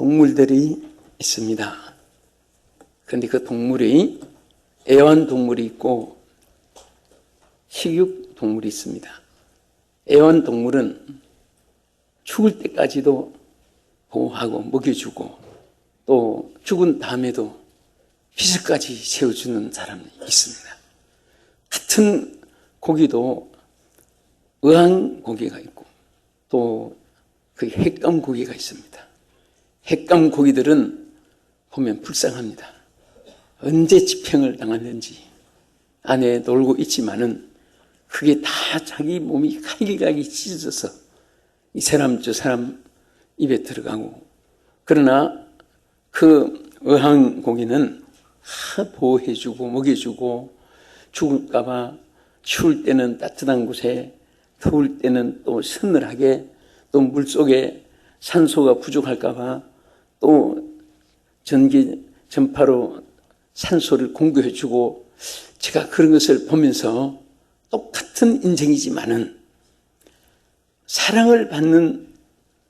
동물들이 있습니다. 그런데 그 동물이 애완동물이 있고 식육동물이 있습니다. 애완동물은 죽을 때까지도 보호하고 먹여주고 또 죽은 다음에도 휘슬까지 세워주는 사람이 있습니다. 같은 고기도 의왕고기가 있고 또 그 횟감고기가 있습니다. 횟감고기들은 보면 불쌍합니다. 언제 집행을 당하는지 안에 놀고 있지만은 그게 다 자기 몸이 갈기갈기 찢어져서 이 사람 저 사람 입에 들어가고, 그러나 그 의왕고기는 다 보호해주고 먹여주고 죽을까봐 추울 때는 따뜻한 곳에, 더울 때는 또 서늘하게, 또 물속에 산소가 부족할까봐 또 전파로 산소를 공급해주고, 제가 그런 것을 보면서 똑같은 인생이지만은 사랑을 받는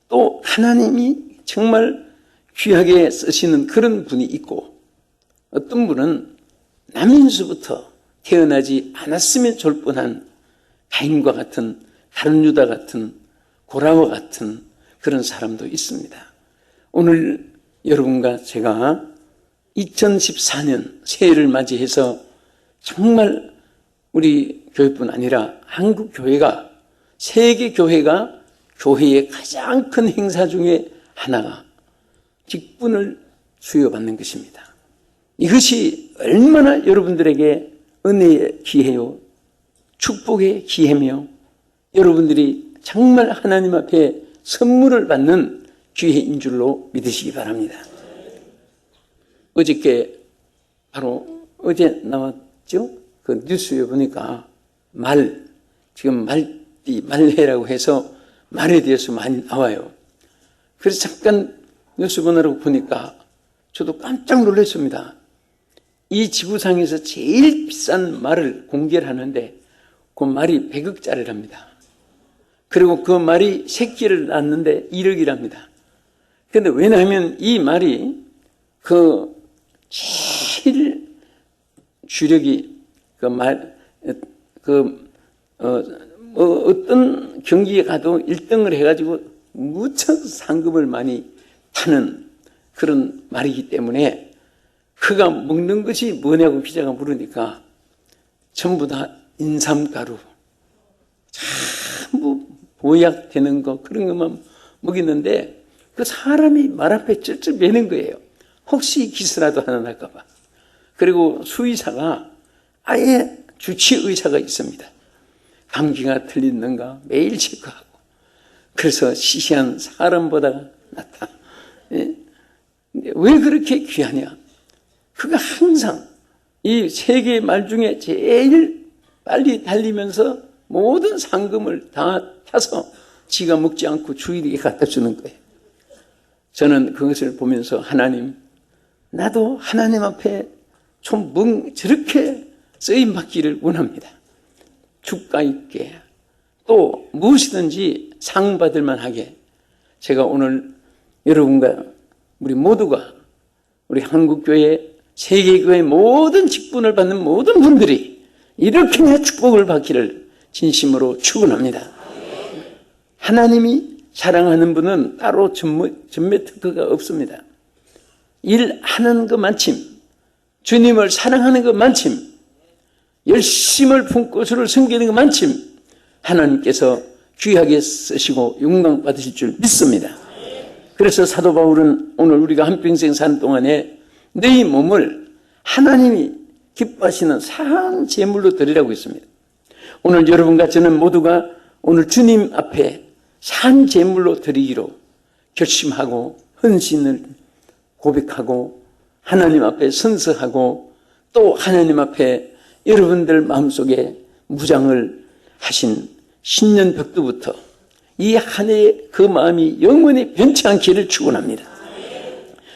또 하나님이 정말 귀하게 쓰시는 그런 분이 있고, 어떤 분은 남인수부터 태어나지 않았으면 좋을 뻔한 가인과 같은, 다른 유다 같은, 고라와 같은 그런 사람도 있습니다. 오늘 여러분과 제가 2014년 새해를 맞이해서 정말 우리 교회뿐 아니라 한국 교회가, 세계 교회가 교회의 가장 큰 행사 중에 하나가 직분을 수여받는 것입니다. 이것이 얼마나 여러분들에게 은혜의 기회요, 축복의 기회며 여러분들이 정말 하나님 앞에 선물을 받는 기회인 줄로 믿으시기 바랍니다. 어저께, 바로 어제 나왔죠? 그 뉴스에 보니까 지금 말해라고 해서 말에 대해서 많이 나와요. 그래서 잠깐 뉴스 보느라고 보니까 저도 깜짝 놀랐습니다. 이 지구상에서 제일 비싼 말을 공개를 하는데 그 말이 100억짜리랍니다. 그리고 그 말이 새끼를 낳았는데 1억이랍니다. 그런데 왜냐하면 이 말이 제일 주력이 어떤 경기에 가도 1등을 해가지고 무척 상금을 많이 타는 그런 말이기 때문에, 그가 먹는 것이 뭐냐고 기자가 물으니까 전부 다 인삼가루, 전부 보약되는 거, 그런 것만 먹이는데 그 사람이 말 앞에 쩔쩔 매는 거예요. 혹시 기스라도 하나 날까봐. 그리고 수의사가, 아예 주치의사가 있습니다. 감기가 들리는가 매일 체크하고, 그래서 시시한 사람보다 낫다. 예? 왜 그렇게 귀하냐? 그가 항상 이 세계 말 중에 제일 빨리 달리면서 모든 상금을 다 타서 지가 먹지 않고 주인에게 갖다 주는 거예요. 저는 그것을 보면서 하나님, 나도 하나님 앞에 좀 저렇게 쓰임받기를 원합니다. 주가 있게, 또 무엇이든지 상 받을 만하게. 제가 오늘 여러분과 우리 모두가, 우리 한국교회, 세계교회 모든 직분을 받는 모든 분들이 이렇게 축복을 받기를 진심으로 축원합니다. 하나님이 사랑하는 분은 따로 전매 특허가 없습니다. 일하는 것만큼, 주님을 사랑하는 것만큼, 열심을 품고 주를 섬기는 것만큼 하나님께서 귀하게 쓰시고 영광 받으실 줄 믿습니다. 그래서 사도 바울은 오늘 우리가 한평생 사는 동안에 너희 몸을 하나님이 기뻐하시는 산 제물로 드리라고 했습니다. 오늘 여러분과 저는 모두가 오늘 주님 앞에 산 제물로 드리기로 결심하고 헌신을 고백하고 하나님 앞에 선서하고, 또 하나님 앞에 여러분들 마음속에 무장을 하신 신년 벽두부터 이 한 해의 그 마음이 영원히 변치 않기를 축원합니다.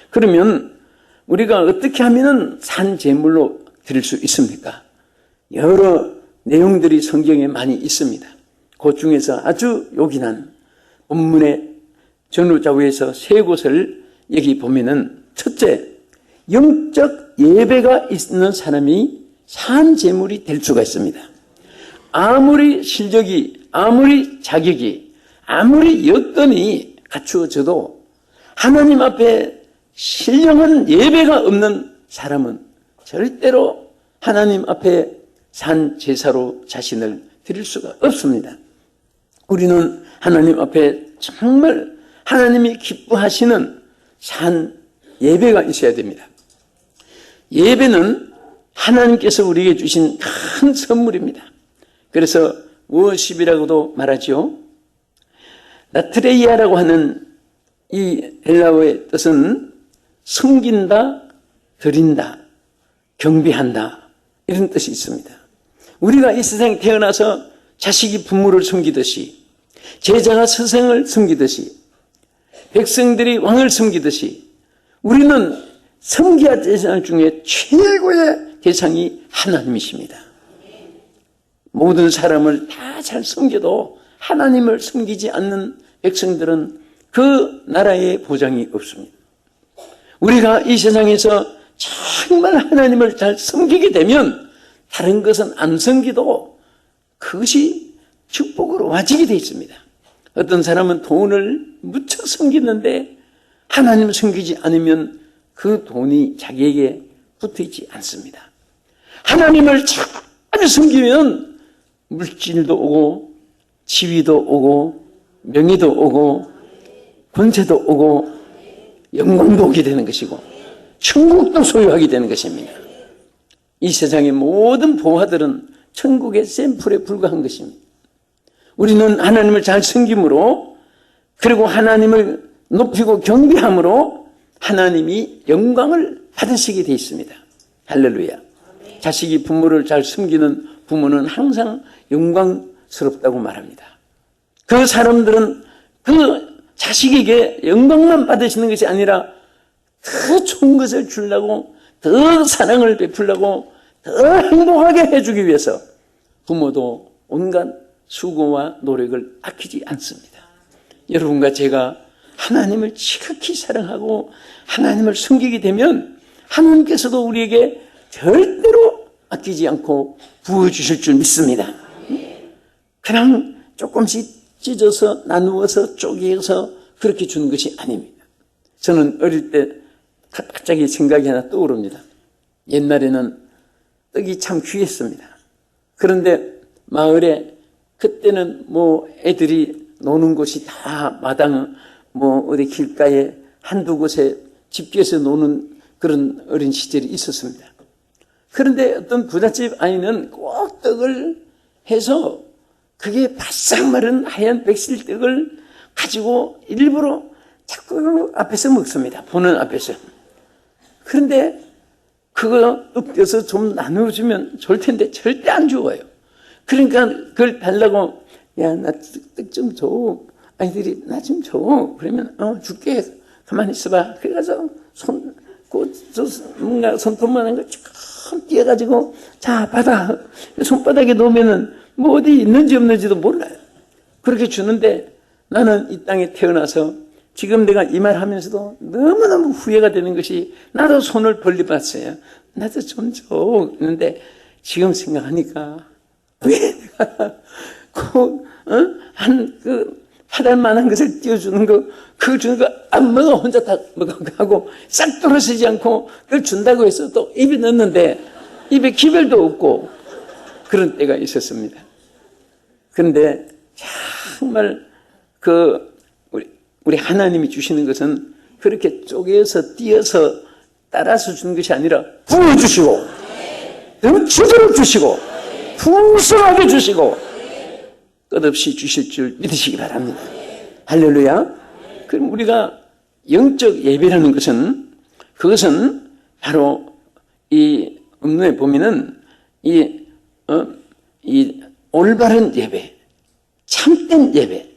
그러면 우리가 어떻게 하면 산 제물로 드릴 수 있습니까? 여러 내용들이 성경에 많이 있습니다. 그 중에서 아주 요긴한 본문의 전후좌우에서 세 곳을 여기 보면은 첫째, 영적 예배가 있는 사람이 산 제물이 될 수가 있습니다. 아무리 실력이, 아무리 자격이, 아무리 여건이 갖추어져도 하나님 앞에 신령한 예배가 없는 사람은 절대로 하나님 앞에 산 제사로 자신을 드릴 수가 없습니다. 우리는 하나님 앞에 정말 하나님이 기뻐하시는 산 예배가 있어야 됩니다. 예배는 하나님께서 우리에게 주신 큰 선물입니다. 그래서 워십이라고도 말하죠. 라트레이아라고 하는 이 헬라어의 뜻은 섬긴다, 드린다, 경배한다 이런 뜻이 있습니다. 우리가 이 세상에 태어나서 자식이 부모를 섬기듯이, 제자가 스승을 섬기듯이, 백성들이 왕을 섬기듯이 우리는 섬겨야 대상 중에 최고의 대상이 하나님이십니다. 모든 사람을 다 잘 섬겨도 하나님을 섬기지 않는 백성들은 그 나라에 보장이 없습니다. 우리가 이 세상에서 정말 하나님을 잘 섬기게 되면 다른 것은 안 섬기도 그것이 축복으로 와지게 되어 있습니다. 어떤 사람은 돈을 무척 섬기는데 하나님을 섬기지 않으면 그 돈이 자기에게 붙어있지 않습니다. 하나님을 잘 섬기면 물질도 오고 지위도 오고 명예도 오고 권세도 오고 영광도 오게 되는 것이고 천국도 소유하게 되는 것입니다. 이 세상의 모든 보화들은 천국의 샘플에 불과한 것입니다. 우리는 하나님을 잘 섬김으로, 그리고 하나님을 높이고 경배함으로 하나님이 영광을 받으시게 되어 있습니다. 할렐루야. 자식이 부모를 잘 섬기는 부모는 항상 영광스럽다고 말합니다. 그 사람들은 그 자식에게 영광만 받으시는 것이 아니라 더 좋은 것을 주려고, 더 사랑을 베풀려고, 더 행복하게 해주기 위해서 부모도 온갖 수고와 노력을 아끼지 않습니다. 여러분과 제가 하나님을 지극히 사랑하고 하나님을 섬기게 되면 하나님께서도 우리에게 절대로 아끼지 않고 부어주실 줄 믿습니다. 그냥 조금씩 찢어서 나누어서 쪼개서 그렇게 주는 것이 아닙니다. 저는 어릴 때 갑자기 생각이 하나 떠오릅니다. 옛날에는 떡이 참 귀했습니다. 그런데 마을에 그때는 뭐 애들이 노는 곳이 다 마당 뭐 어디 길가에 한두 곳에 집게서 노는 그런 어린 시절이 있었습니다. 그런데 어떤 부잣집 아이는 꼭 떡을 해서 그게 바싹 마른 하얀 백실떡을 가지고 일부러 자꾸 앞에서 먹습니다. 보는 앞에서. 그런데 그거 떡 떼서 좀 나눠주면 좋을 텐데 절대 안 주어요. 그러니까 그걸 달라고, 야, 나 떡 좀 줘. 아이들이 나 좀 줘. 그러면 줄게. 가만히 있어봐. 그래가지고 뭔가 손톱만한 걸 조금 띄어가지고, 자, 받아. 손바닥에 놓으면은 뭐 어디 있는지 없는지도 몰라요. 그렇게 주는데 나는 이 땅에 태어나서 지금 내가 이 말 하면서도 너무너무 후회가 되는 것이, 나도 손을 벌려봤어요. 나도 좀 줘. 그런데 지금 생각하니까 왜 내가 파달만한 것을 띄워주는 거, 그거 주는 거 안 먹어. 혼자 다 먹어가고 싹 떨어지지 않고 그걸 준다고 해서 또 입에 넣는데 입에 기별도 없고 그런 때가 있었습니다. 그런데 정말 우리 하나님이 주시는 것은 그렇게 쪼개서 띄어서 따라서 주는 것이 아니라 부어주시고, 제대로 주시고, 풍성하게 주시고, 끝없이 주실 줄 믿으시기 바랍니다. 할렐루야. 그럼 우리가 영적 예배라는 것은, 그것은 바로 이 음료에 보면은 이 올바른 예배, 참된 예배.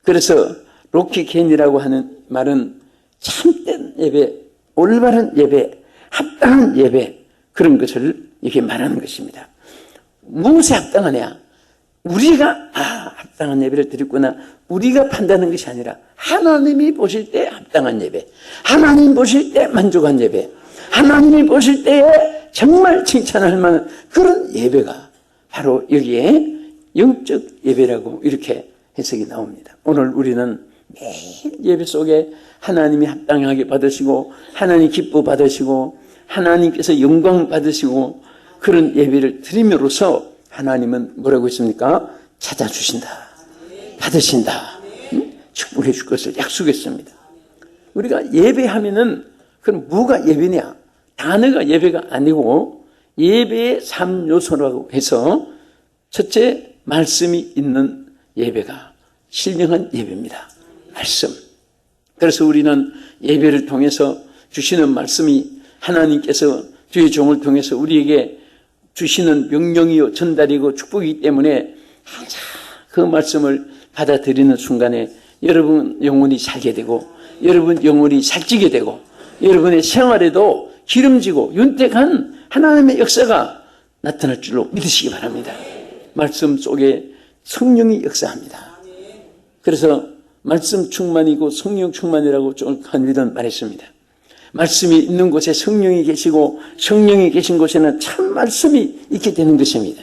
그래서 로키 겐이라고 하는 말은 참된 예배, 올바른 예배, 합당한 예배, 그런 것을 이렇게 말하는 것입니다. 무엇에 합당하냐? 우리가 합당한 예배를 드렸구나, 우리가 판단하는 것이 아니라 하나님이 보실 때 합당한 예배, 하나님 보실 때 만족한 예배, 하나님이 보실 때에 정말 칭찬할 만한 그런 예배가 바로 여기에 영적 예배라고 이렇게 해석이 나옵니다. 오늘 우리는 매일 예배 속에 하나님이 합당하게 받으시고 하나님 기뻐 받으시고 하나님께서 영광 받으시고 그런 예배를 드림으로써 하나님은 뭐라고 했습니까? 찾아주신다, 받으신다, 축복해 줄 것을 약속했습니다. 우리가 예배하면은 그럼 뭐가 예배냐? 단어가 예배가 아니고 예배의 3요소라고 해서 첫째, 말씀이 있는 예배가 신령한 예배입니다. 말씀. 그래서 우리는 예배를 통해서 주시는 말씀이 하나님께서 주의 종을 통해서 우리에게 주시는 명령이요 전달이고 축복이기 때문에 항상 그 말씀을 받아들이는 순간에 여러분 영혼이 살게 되고 여러분 영혼이 살찌게 되고 여러분의 생활에도 기름지고 윤택한 하나님의 역사가 나타날 줄로 믿으시기 바랍니다. 말씀 속에 성령이 역사합니다. 그래서 말씀 충만이고 성령 충만이라고 좀 한일은 말했습니다. 말씀이 있는 곳에 성령이 계시고 성령이 계신 곳에는 참 말씀이 있게 되는 것입니다.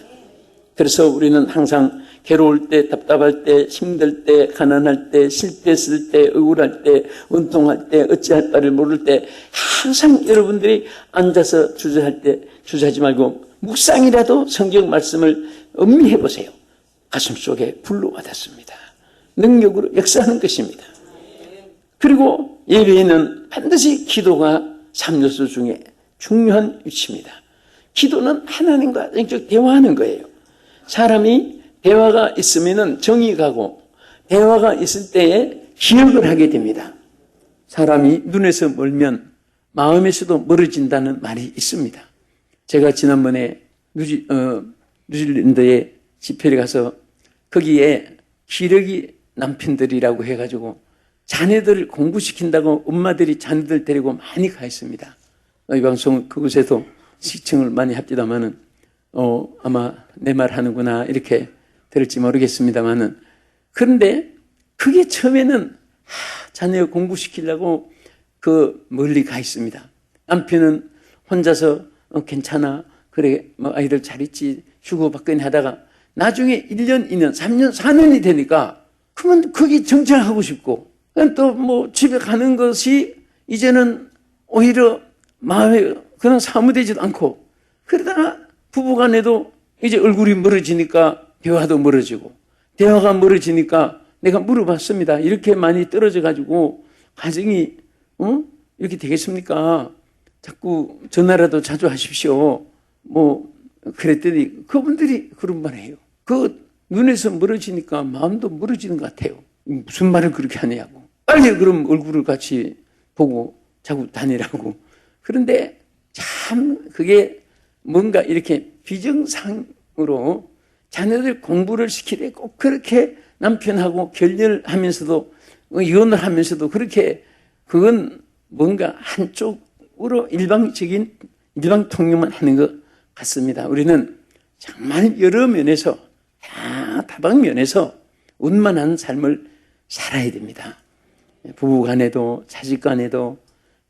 그래서 우리는 항상 괴로울 때, 답답할 때, 힘들 때, 가난할 때, 실패했을 때, 억울할 때, 운동할 때, 어찌할 바를 모를 때 항상 여러분들이 앉아서 주저할 때 주저하지 말고 묵상이라도 성경 말씀을 음미해 보세요. 가슴속에 불로 와닿습니다. 능력으로 역사하는 것입니다. 그리고 예배에는 반드시 기도가 3요소 중에 중요한 위치입니다. 기도는 하나님과 영적 대화하는 거예요. 사람이 대화가 있으면 정이 가고 대화가 있을 때에 기억을 하게 됩니다. 사람이 눈에서 멀면 마음에서도 멀어진다는 말이 있습니다. 제가 지난번에 뉴질랜드에 집회를 가서 거기에 기러기 남편들이라고 해가지고 자녀들을 공부시킨다고 엄마들이 자녀들 데리고 많이 가 있습니다. 이 방송은 그곳에도 시청을 많이 합디다마는 아마 내 말 하는구나 이렇게 들을지 모르겠습니다만은 그런데 그게 처음에는 자녀 공부시키려고 그 멀리 가 있습니다. 남편은 혼자서 괜찮아 그래 뭐 아이들 잘 있지 주고받거니 하다가 나중에 1년, 2년, 3년, 4년이 되니까 그러면 거기 정착하고 싶고 또 뭐 집에 가는 것이 이제는 오히려 마음에 그냥 사무되지도 않고 그러다가 부부간에도 이제 얼굴이 멀어지니까 대화도 멀어지고 대화가 멀어지니까 내가 물어봤습니다. 이렇게 많이 떨어져 가지고 가정이 이렇게 되겠습니까? 자꾸 전화라도 자주 하십시오. 뭐 그랬더니 그분들이 그런 말 해요. 그 눈에서 멀어지니까 마음도 멀어지는 것 같아요. 무슨 말을 그렇게 하냐고. 빨리 그럼 얼굴을 같이 보고 자꾸 다니라고. 그런데 참 그게 뭔가 이렇게 비정상으로 자녀들 공부를 시키되 꼭 그렇게 남편하고 결렬하면서도 이혼을 하면서도 그렇게 그건 뭔가 한쪽으로 일방 통용만 하는 것 같습니다. 우리는 정말 여러 면에서 다방면에서 원만한 삶을 살아야 됩니다. 부부간에도 자식간에도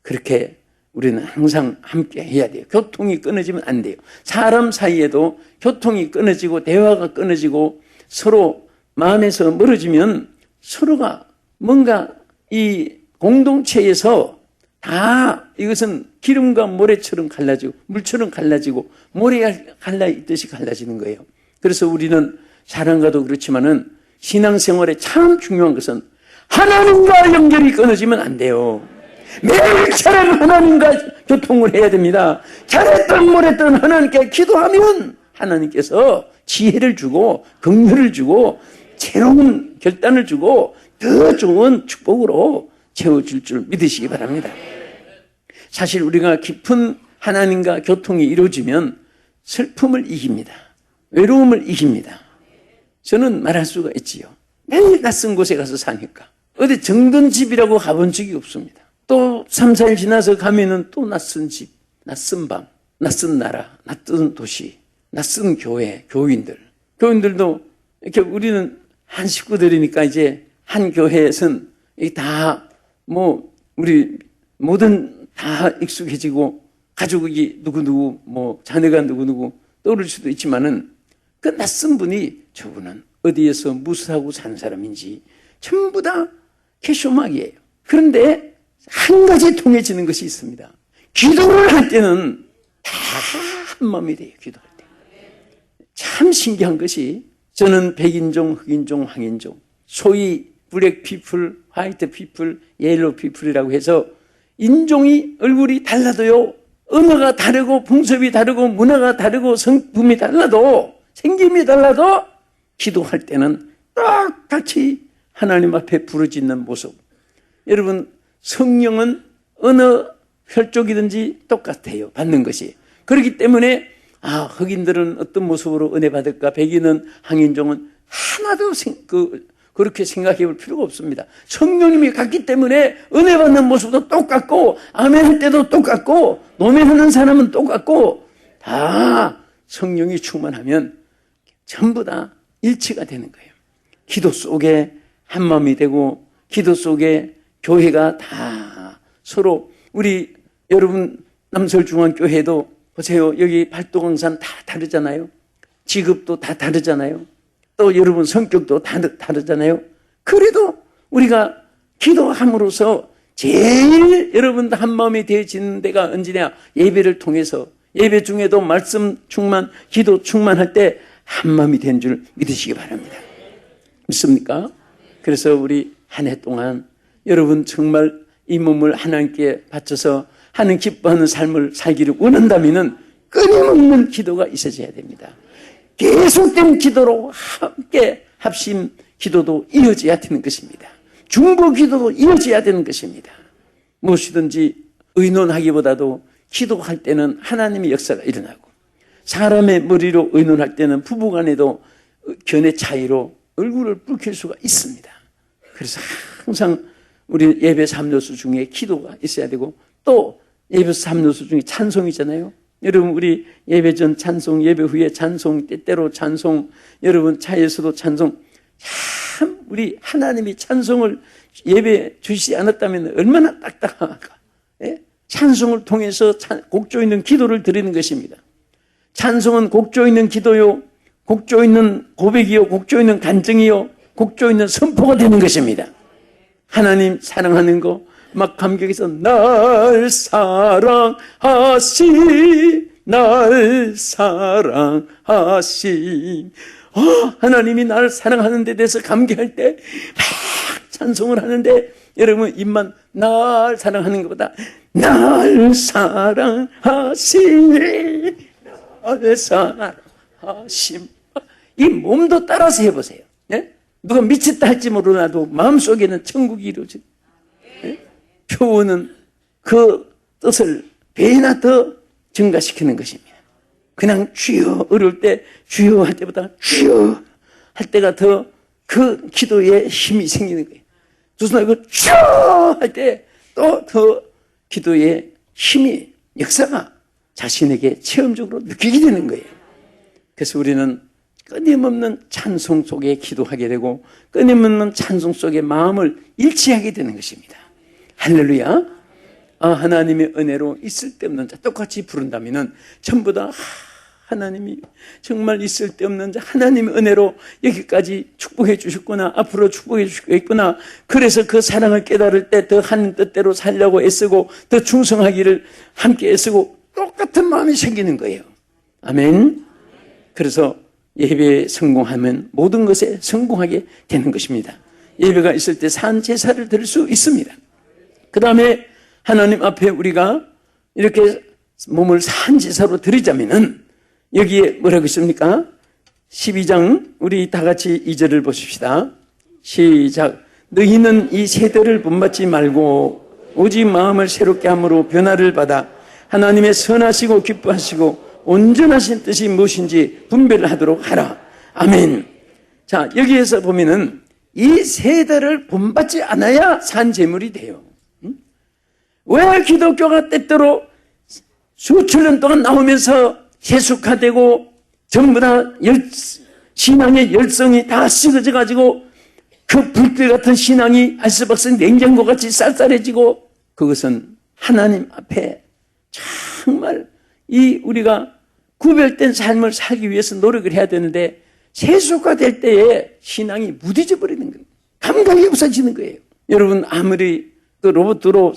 그렇게 우리는 항상 함께 해야 돼요. 교통이 끊어지면 안 돼요. 사람 사이에도 교통이 끊어지고 대화가 끊어지고 서로 마음에서 멀어지면 서로가 뭔가 이 공동체에서 다 이것은 기름과 모래처럼 갈라지고 물처럼 갈라지고 모래가 갈라 있듯이 갈라지는 거예요. 그래서 우리는 사랑과도 그렇지만은 신앙생활에 참 중요한 것은 하나님과 연결이 끊어지면 안 돼요. 매일처럼 하나님과 교통을 해야 됩니다. 잘했던 못했던 하나님께 기도하면 하나님께서 지혜를 주고 긍휼을 주고 새로운 결단을 주고 더 좋은 축복으로 채워줄 줄 믿으시기 바랍니다. 사실 우리가 깊은 하나님과 교통이 이루어지면 슬픔을 이깁니다. 외로움을 이깁니다. 저는 말할 수가 있지요. 매일 낯선 곳에 가서 사니까 어디 정든 집이라고 가본 적이 없습니다. 또 3, 4일 지나서 가면은 또 낯선 집, 낯선 방, 낯선 나라, 낯선 도시, 낯선 교회, 교인들도 이렇게 우리는 한 식구들이니까 이제 한 교회에서는 다 우리 모든 다 익숙해지고 가족이 누구누구 자녀가 누구누구 떠오를 수도 있지만은 그 낯선 분이 저분은 어디에서 무엇을 하고 사는 사람인지 전부 다 캐쇼막이에요. 그런데 한 가지 통해지는 것이 있습니다. 기도를 할 때는 다 한 마음이 돼요. 기도할 때. 참 신기한 것이 저는 백인종, 흑인종, 황인종, 소위 블랙 피플, 화이트 피플, 옐로우 피플이라고 해서 인종이 얼굴이 달라도요, 언어가 다르고 풍습이 다르고 문화가 다르고 성품이 달라도 생김이 달라도 기도할 때는 똑같이 하나님 앞에 부르짖는 모습. 여러분, 성령은 어느 혈족이든지 똑같아요. 받는 것이. 그렇기 때문에 흑인들은 어떤 모습으로 은혜 받을까? 백인은, 황인종은 하나도 그렇게 생각해 볼 필요가 없습니다. 성령님이 같기 때문에 은혜 받는 모습도 똑같고 아멘할 때도 똑같고 노멘하는 사람은 똑같고 다 성령이 충만하면 전부 다 일치가 되는 거예요. 기도 속에 한 마음이 되고 기도 속에 교회가 다 서로 우리 여러분 남설중앙교회도 보세요. 여기 발도강산 다 다르잖아요. 직업도 다 다르잖아요. 또 여러분 성격도 다르잖아요. 그래도 우리가 기도함으로써 제일 여러분도 한 마음이 되어지는 데가 언제냐? 예배를 통해서 예배 중에도 말씀 충만, 기도 충만할 때 한 마음이 된 줄 믿으시기 바랍니다. 믿습니까? 그래서 우리 한 해 동안 여러분 정말 이 몸을 하나님께 바쳐서 하나님 기뻐하는 삶을 살기를 원한다면 끊임없는 기도가 있어져야 됩니다. 계속된 기도로 함께 합심 기도도 이어져야 되는 것입니다. 중보 기도도 이어져야 되는 것입니다. 무엇이든지 의논하기보다도 기도할 때는 하나님의 역사가 일어나고 사람의 머리로 의논할 때는 부부간에도 견해 차이로 얼굴을 붉힐 수가 있습니다. 그래서 항상 우리 예배 3요소 중에 기도가 있어야 되고 또 예배 3요소 중에 찬송이잖아요. 여러분 우리 예배 전 찬송, 예배 후에 찬송, 때때로 찬송, 여러분 차에서도 찬송. 참 우리 하나님이 찬송을 예배 주시지 않았다면 얼마나 딱딱할까. 예? 찬송을 통해서 곡조 있는 기도를 드리는 것입니다. 찬송은 곡조 있는 기도요, 곡조 있는 고백이요, 곡조 있는 간증이요, 곡조 있는 선포가 되는 것입니다. 하나님 사랑하는 거 막 감격해서 날 사랑하시 날 사랑하시 하나님이 나를 사랑하는 데 대해서 감격할 때 막 찬송을 하는데 여러분 입만 날 사랑하는 것보다 날 사랑하시 날 사랑하심 이 몸도 따라서 해보세요. 네? 누가 미쳤다 할지 모르나도 마음속에는 천국이 이루어져. 네? 표현은 그 뜻을 배나 더 증가시키는 것입니다. 그냥 주여 어려울 때 주여 할 때보다 주여 할 때가 더 그 기도에 힘이 생기는 거예요. 두 손 들고 주여 할 때 또 더 기도의 힘이 역사가 자신에게 체험적으로 느끼게 되는 거예요. 그래서 우리는 끊임없는 찬송 속에 기도하게 되고 끊임없는 찬송 속에 마음을 일치하게 되는 것입니다. 할렐루야. 하나님의 은혜로 있을 데 없는 자 똑같이 부른다면 전부 다 하나님이 정말 있을 데 없는 자 하나님의 은혜로 여기까지 축복해 주셨구나 앞으로 축복해 주시겠구나 그래서 그 사랑을 깨달을 때 더 하는 뜻대로 살려고 애쓰고 더 충성하기를 함께 애쓰고 똑같은 마음이 생기는 거예요. 아멘. 그래서 예배에 성공하면 모든 것에 성공하게 되는 것입니다. 예배가 있을 때 산 제사를 드릴 수 있습니다. 그 다음에 하나님 앞에 우리가 이렇게 몸을 산 제사로 드리자면은 여기에 뭐라고 있습니까? 12장 우리 다 같이 2절을 보십시다. 시작. 너희는 이 세대를 본받지 말고 오직 마음을 새롭게 함으로 변화를 받아 하나님의 선하시고 기뻐하시고 온전하신 뜻이 무엇인지 분별을 하도록 하라. 아멘. 자, 여기에서 보면은 이 세대를 본받지 않아야 산 제물이 돼요. 왜 기독교가 때때로 수천 년 동안 나오면서 세속화되고 전부 다 신앙의 열성이 다 식어져 가지고 그 불길 같은 신앙이 아이스박스 냉장고같이 쌀쌀해지고, 그것은 하나님 앞에 정말 이 우리가 구별된 삶을 살기 위해서 노력을 해야 되는데, 세속화될 때에 신앙이 무뎌져 버리는 거예요. 감각이 없어지는 거예요. 여러분, 아무리 그 로봇으로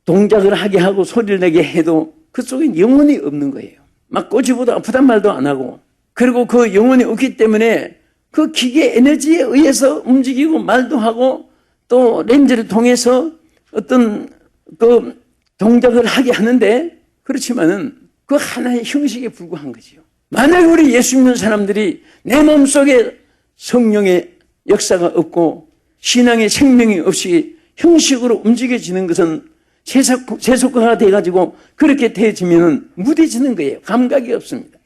동작을 하게 하고 소리를 내게 해도 그 속엔 영혼이 없는 거예요. 막 꼬집어도 아프단 말도 안 하고, 그리고 그 영혼이 없기 때문에 그 기계 에너지에 의해서 움직이고 말도 하고 또 렌즈를 통해서 어떤 그 동작을 하게 하는데, 그렇지만은 그 하나의 형식에 불과한 거지요. 만약 우리 예수 믿는 사람들이 내 몸속에 성령의 역사가 없고 신앙의 생명이 없이 형식으로 움직여지는 것은 세속화가 돼가지고 그렇게 되어지면 무뎌지는 거예요. 감각이 없습니다.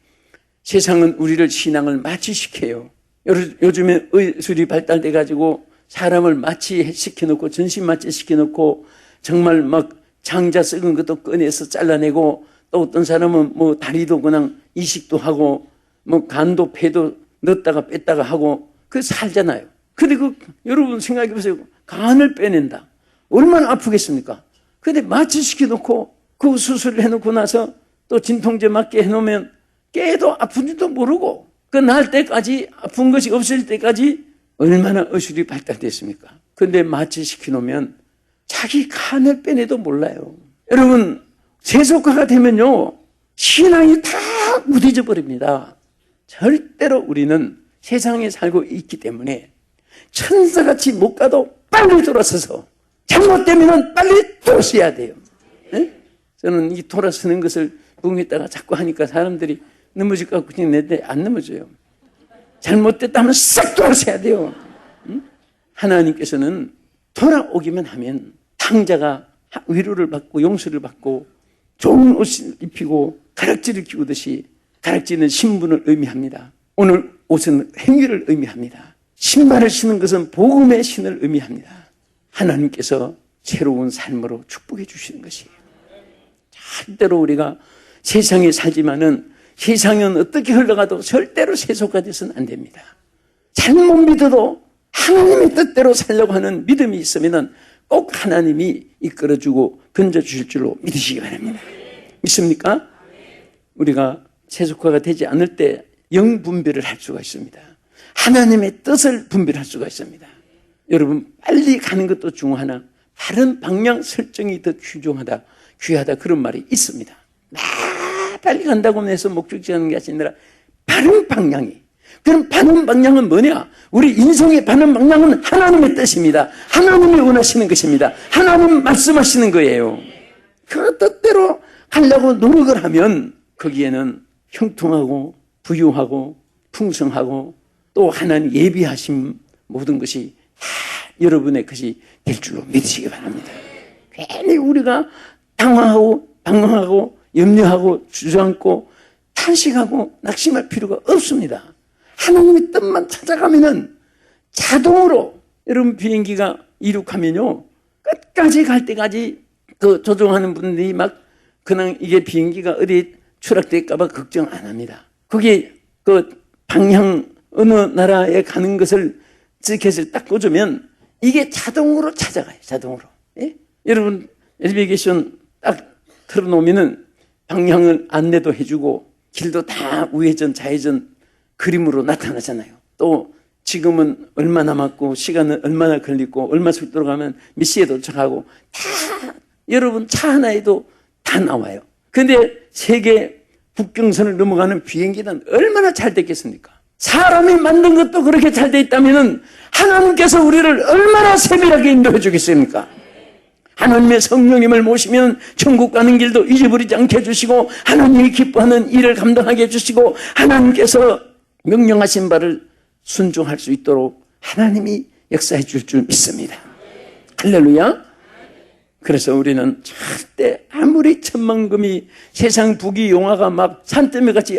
세상은 우리를 신앙을 마취시켜요. 요즘에 의술이 발달돼가지고 사람을 마취시켜놓고 전신 마취시켜놓고 정말 막 장자 썩은 것도 꺼내서 잘라내고, 또 어떤 사람은 뭐 다리도 그냥 이식도 하고 뭐 간도 폐도 넣었다가 뺐다가 하고 그 살잖아요. 그리고 여러분 생각해 보세요. 간을 빼낸다. 얼마나 아프겠습니까? 근데 마취시켜 놓고 그 수술을 해놓고 나서 또 진통제 맞게 해놓으면 깨도 아픈지도 모르고, 그 날 때까지 아픈 것이 없을 때까지 얼마나 의술이 발달됐습니까? 근데 마취시켜 놓으면 자기 간을 빼내도 몰라요. 여러분, 세속화가 되면요 신앙이 다 무뎌져 버립니다. 절대로 우리는 세상에 살고 있기 때문에 천사같이 못 가도 빨리 돌아서서, 잘못되면 빨리 돌아서야 돼요. 네? 저는 이 돌아서는 것을 붕에다가 자꾸 하니까 사람들이 넘어질 것 같고 그냥 내데 안 넘어져요. 잘못됐다 하면 싹 돌아서야 돼요. 하나님께서는 돌아오기만 하면 탕자가 위로를 받고 용서를 받고 좋은 옷을 입히고 가락지를 끼우듯이, 가락지는 신분을 의미합니다. 오늘 옷은 행위를 의미합니다. 신발을 신는 것은 복음의 신을 의미합니다. 하나님께서 새로운 삶으로 축복해 주시는 것이에요. 절대로 우리가 세상에 살지만은 세상은 어떻게 흘러가도 절대로 세속화돼서는 안 됩니다. 잘못 믿어도 하나님의 뜻대로 살려고 하는 믿음이 있으면은 꼭 하나님이 이끌어주고 건져주실 줄로 믿으시기 바랍니다. 믿습니까? 우리가 세속화가 되지 않을 때 영분별을 할 수가 있습니다. 하나님의 뜻을 분별할 수가 있습니다. 여러분, 빨리 가는 것도 중요하나 바른 방향 설정이 더 귀하다 그런 말이 있습니다. 빨리 간다고 해서 목적지 하는 게 아니라 바른 방향이. 그럼 바른 방향은 뭐냐? 우리 인생의 바른 방향은 하나님의 뜻입니다. 하나님이 원하시는 것입니다. 하나님 말씀하시는 거예요. 그 뜻대로 하려고 노력을 하면 거기에는 형통하고 부유하고 풍성하고 또 하나님 예비하신 모든 것이 다 여러분의 것이 될 줄로 믿으시기 바랍니다. 괜히 우리가 당황하고 방황하고 염려하고 주저앉고 탄식하고 낙심할 필요가 없습니다. 하나님의 뜻만 찾아가면은 자동으로, 여러분 비행기가 이륙하면요 끝까지 갈 때까지 그 조종하는 분들이 막 그냥 이게 비행기가 어디 추락될까봐 걱정 안 합니다. 거기에 그 방향 어느 나라에 가는 것을 지켓을 딱 꽂으면 이게 자동으로 찾아가요. 자동으로. 예? 여러분 내비게이션 딱 틀어놓으면은 방향을 안내도 해주고 길도 다 우회전 좌회전 그림으로 나타나잖아요. 또 지금은 얼마 남았고 시간은 얼마나 걸리고 얼마 속도로 가면 몇 시에 도착하고 다 여러분 차 하나에도 다 나와요. 근데 세계 국경선을 넘어가는 비행기는 얼마나 잘 됐겠습니까? 사람이 만든 것도 그렇게 잘 돼 있다면 하나님께서 우리를 얼마나 세밀하게 인도해 주겠습니까? 하나님의 성령님을 모시면 천국 가는 길도 잊어버리지 않게 해주시고 하나님이 기뻐하는 일을 감당하게 해주시고 하나님께서 명령하신 바를 순종할 수 있도록 하나님이 역사해 줄 줄 믿습니다. 할렐루야. 그래서 우리는 절대 아무리 천만금이 세상 부귀 용화가 막 산더미 같이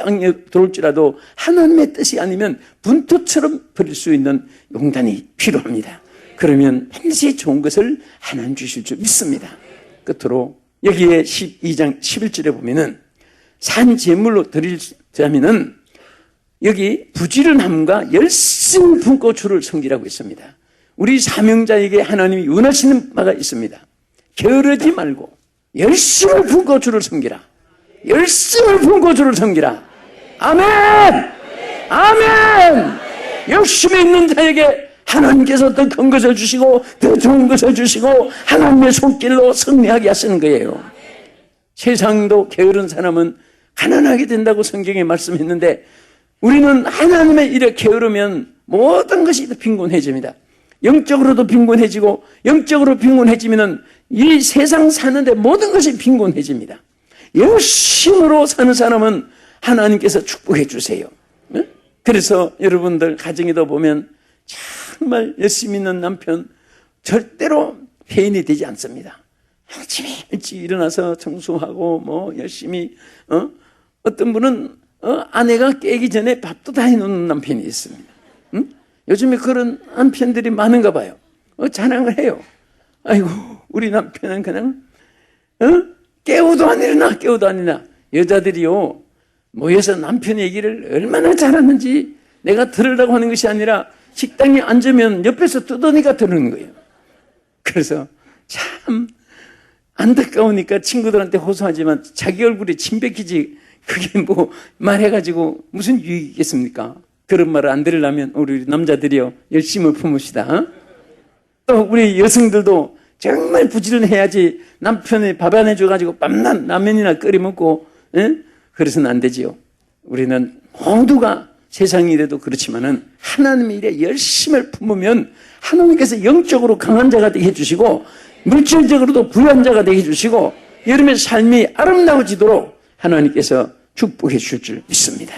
들어올지라도 하나님의 뜻이 아니면 분투처럼 버릴 수 있는 용단이 필요합니다. 그러면 반드시 좋은 것을 하나님 주실 줄 믿습니다. 끝으로 여기에 12장 11절에 보면은 산 제물로 드리자면은 여기 부지런함과 열심히 품고 주를 섬기라고 있습니다. 우리 사명자에게 하나님이 원하시는 바가 있습니다. 게으르지 말고 열심히 품고 주를 섬기라. 열심히 품고 주를 섬기라. 아멘! 아멘! 열심히 있는 자에게 하나님께서 더 큰 것을 주시고 더 좋은 것을 주시고 하나님의 손길로 승리하게 하시는 거예요. 세상도 게으른 사람은 가난하게 된다고 성경에 말씀했는데 우리는 하나님의 일에 게으르면 모든 것이 빈곤해집니다. 영적으로도 빈곤해지고 영적으로 빈곤해지면 이 세상 사는데 모든 것이 빈곤해집니다. 열심으로 사는 사람은 하나님께서 축복해 주세요. 그래서 여러분들 가정에도 보면 정말 열심히 있는 남편 절대로 폐인이 되지 않습니다. 아침에 일찍 일어나서 청소하고 뭐 열심히 어떤 분은 아내가 깨기 전에 밥도 다 해놓는 남편이 있습니다. 요즘에 그런 남편들이 많은가 봐요. 자랑을 해요. 아이고 우리 남편은 그냥 깨우도 안 일어나 깨우도 안 일어나. 여자들이요 모여서 남편 얘기를 얼마나 잘하는지 내가 들으려고 하는 것이 아니라 식당에 앉으면 옆에서 뜯으니까 들은 거예요. 그래서 참 안타까우니까 친구들한테 호소하지만 자기 얼굴에 침 뱉기지 그게 뭐 말해가지고 무슨 유익이 있겠습니까? 그런 말을 안 들으려면 우리 남자들이요 열심히 품읍시다. 또 우리 여성들도 정말 부지런해야지 남편이 밥 안 해줘가지고 밤낮 라면이나 끓여 먹고 그래서는 안 되지요. 우리는 모두가 세상 일에도 그렇지만은 하나님의 일에 열심을 품으면 하나님께서 영적으로 강한 자가 되게 해주시고 물질적으로도 부유한 자가 되게 해주시고 여러분의 삶이 아름다워지도록 하나님께서 축복해 주실 줄 믿습니다.